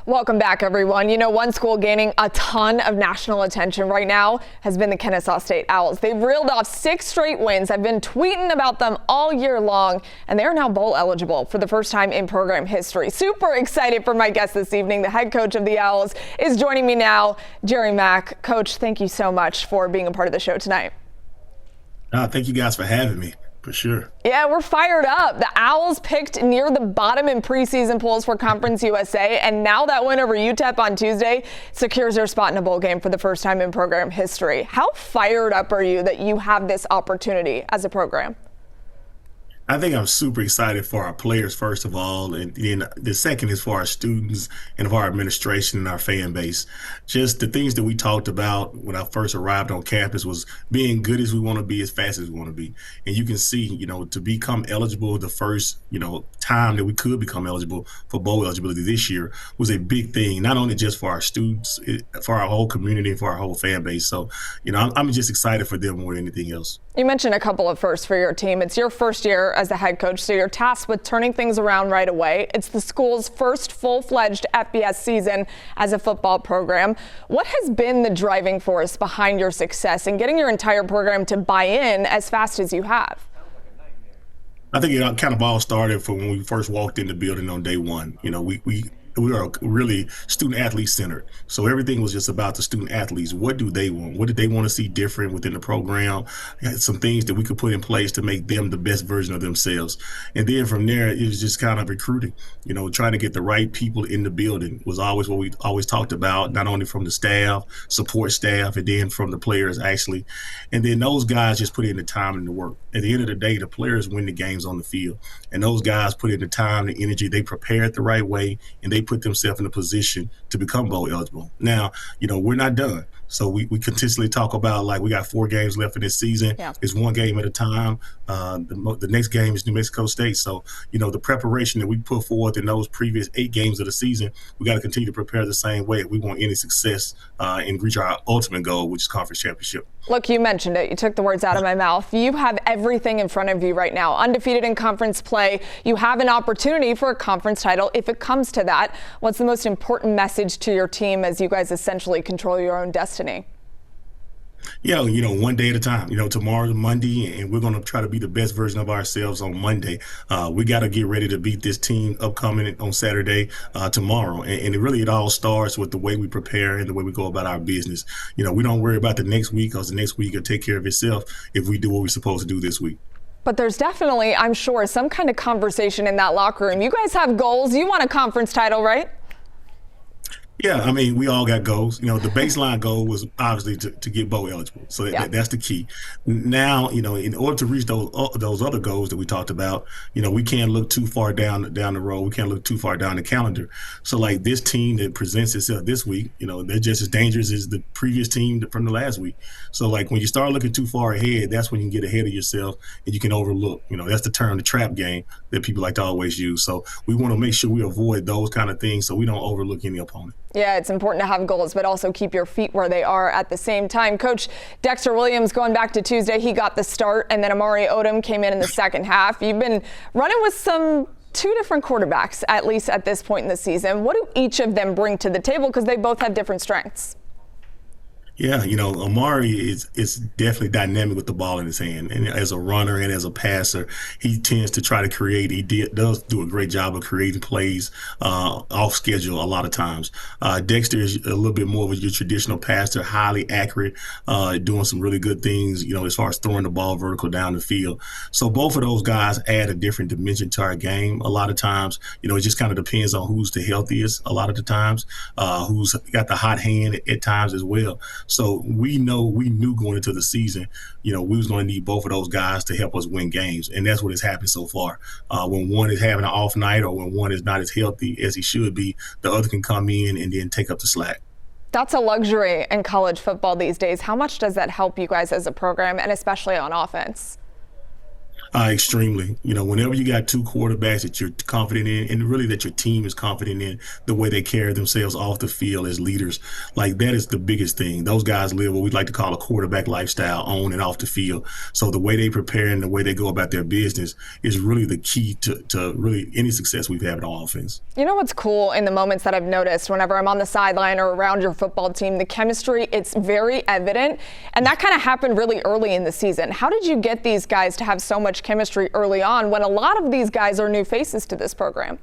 Welcome back, everyone. You know, one school gaining a ton of national attention right now has been the Kennesaw State Owls. They've reeled off 6 straight wins. I've been tweeting about them all year long, and they are now bowl eligible for the first time in program history. Super excited for my guest this evening. The head coach of the Owls is joining me now, Jerry Mack. Coach, thank you so much for being a part of the show tonight. Thank you guys for having me. For sure. Yeah, we're fired up. The Owls picked near the bottom in preseason polls for Conference USA, and now that win over UTEP on Tuesday secures their spot in a bowl game for the first time in program history. How fired up are you that you have this opportunity as a program? I think I'm super excited for our players, first of all, and then the second is for our students and for our administration and our fan base. Just the things that we talked about when I first arrived on campus was being good as we want to be, as fast as we want to be. And you can see, to become eligible the first, time that we could become eligible for bowl eligibility this year was a big thing, not only just for our students, for our whole community, for our whole fan base. So, I'm just excited for them more than anything else. You mentioned a couple of firsts for your team. It's your first year as the head coach, so you're tasked with turning things around right away. It's the school's first full-fledged FBS season as a football program. What has been the driving force behind your success in getting your entire program to buy in as fast as you have? I think it kind of all started from when we first walked in the building on day one. We are really student athlete centered. So everything was just about the student athletes. What do they want? What did they want to see different within the program? Some things that we could put in place to make them the best version of themselves. And then from there, it was just kind of recruiting, trying to get the right people in the building was always what we always talked about, not only from the staff, support staff, and then from the players actually. And then those guys just put in the time and the work. At the end of the day, the players win the games on the field. And those guys put in the time, the energy, they prepared the right way, and they put themselves in a position to become bowl eligible. Now, we're not done. So we continuously talk about, like, we got 4 games left in this season. Yeah. It's one game at a time. The next game is New Mexico State. So, the preparation that we put forth in those previous 8 games of the season, we got to continue to prepare the same way if we want any success and reach our ultimate goal, which is conference championship. Look, you mentioned it. You took the words out of my mouth. You have everything in front of you right now. Undefeated in conference play. You have an opportunity for a conference title if it comes to that. What's the most important message to your team as you guys essentially control your own destiny? Yeah, one day at a time. Tomorrow's Monday, and we're going to try to be the best version of ourselves on Monday. We got to get ready to beat this team upcoming on Saturday, tomorrow. And it all starts with the way we prepare and the way we go about our business. We don't worry about the next week, because the next week will take care of itself if we do what we're supposed to do this week. But there's definitely, I'm sure, some kind of conversation in that locker room. You guys have goals. You want a conference title, right? Yeah, we all got goals. The baseline goal was obviously to get bowl eligible. So that's the key. Now, in order to reach those other goals that we talked about, we can't look too far down the road. We can't look too far down the calendar. So, like, this team that presents itself this week, they're just as dangerous as the previous team from the last week. So, like, when you start looking too far ahead, that's when you can get ahead of yourself and you can overlook. That's the term, the trap game, that people like to always use. So we want to make sure we avoid those kind of things so we don't overlook any opponent. Yeah, it's important to have goals, but also keep your feet where they are at the same time. Coach Dexter Williams, going back to Tuesday, he got the start, and then Amari Odom came in the second half. You've been running with two different quarterbacks, at least at this point in the season. What do each of them bring to the table? Because they both have different strengths. Yeah, Amari is definitely dynamic with the ball in his hand. And as a runner and as a passer, he tends to try to create. He does do a great job of creating plays off schedule a lot of times. Dexter is a little bit more of your traditional passer, highly accurate, doing some really good things, as far as throwing the ball vertical down the field. So both of those guys add a different dimension to our game. A lot of times, it just kind of depends on who's the healthiest a lot of the times, who's got the hot hand at times as well. So we knew going into the season, we was going to need both of those guys to help us win games. And that's what has happened so far. When one is having an off night or when one is not as healthy as he should be, the other can come in and then take up the slack. That's a luxury in college football these days. How much does that help you guys as a program, and especially on offense? Extremely. Whenever you got two quarterbacks that you're confident in, and really that your team is confident in, the way they carry themselves off the field as leaders, like that is the biggest thing. Those guys live what we like to call a quarterback lifestyle, on and off the field. So the way they prepare and the way they go about their business is really the key to really any success we've had on offense. You know what's cool in the moments that I've noticed whenever I'm on the sideline or around your football team, the chemistry, it's very evident. And that kind of happened really early in the season. How did you get these guys to have so much chemistry early on when a lot of these guys are new faces to this program?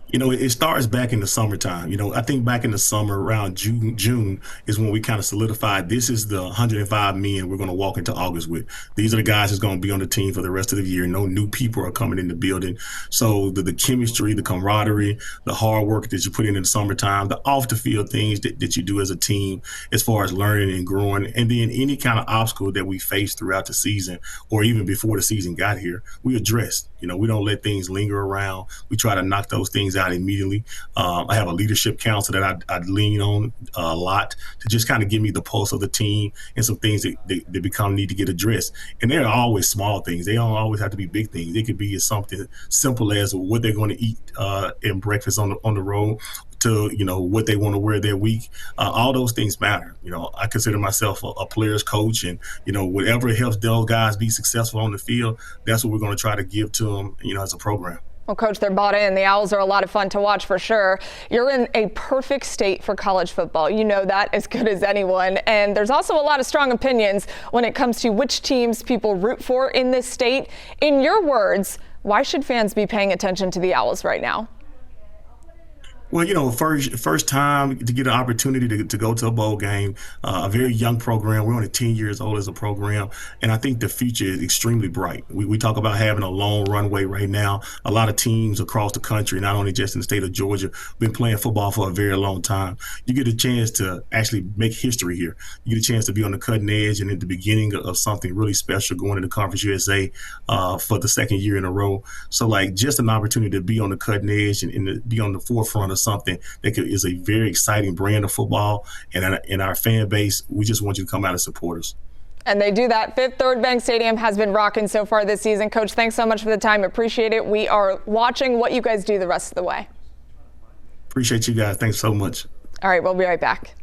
It starts back in the summertime. I think back in the summer around June is when we kind of solidified this is the 105 men we're going to walk into August with. These are the guys that's going to be on the team for the rest of the year. No new people are coming in the building. So the chemistry, the camaraderie, the hard work that you put in the summertime, the off the field things that you do as a team as far as learning and growing, and then any kind of obstacle that we face throughout the season or even before the season got here, we addressed. We don't let things linger around. We try to knock those things out immediately. I have a leadership council that I lean on a lot to just kind of give me the pulse of the team and some things that need to get addressed. And they're always small things. They don't always have to be big things. They could be something simple as what they're going to eat in breakfast on the road, to what they want to wear that week. All those things matter. I consider myself a player's coach, and whatever helps those guys be successful on the field, that's what we're going to try to give to them as a program. Well, Coach, they're bought in. The Owls are a lot of fun to watch for sure. You're in a perfect state for college football. You know that as good as anyone. And there's also a lot of strong opinions when it comes to which teams people root for in this state. In your words, why should fans be paying attention to the Owls right now? Well, first time to get an opportunity to go to a bowl game, a very young program. We're only 10 years old as a program, and I think the future is extremely bright. We talk about having a long runway right now. A lot of teams across the country, not only just in the state of Georgia, been playing football for a very long time. You get a chance to actually make history here. You get a chance to be on the cutting edge and at the beginning of something really special going into Conference USA for the second year in a row. So, just an opportunity to be on the cutting edge and to be on the forefront of something that is a very exciting brand of football, and in our fan base, we just want you to come out and support us. And they do that. Fifth Third Bank Stadium has been rocking so far this season. Coach, thanks so much for the time. Appreciate it. We are watching what you guys do the rest of the way. Appreciate you guys. Thanks so much. All right, we'll be right back.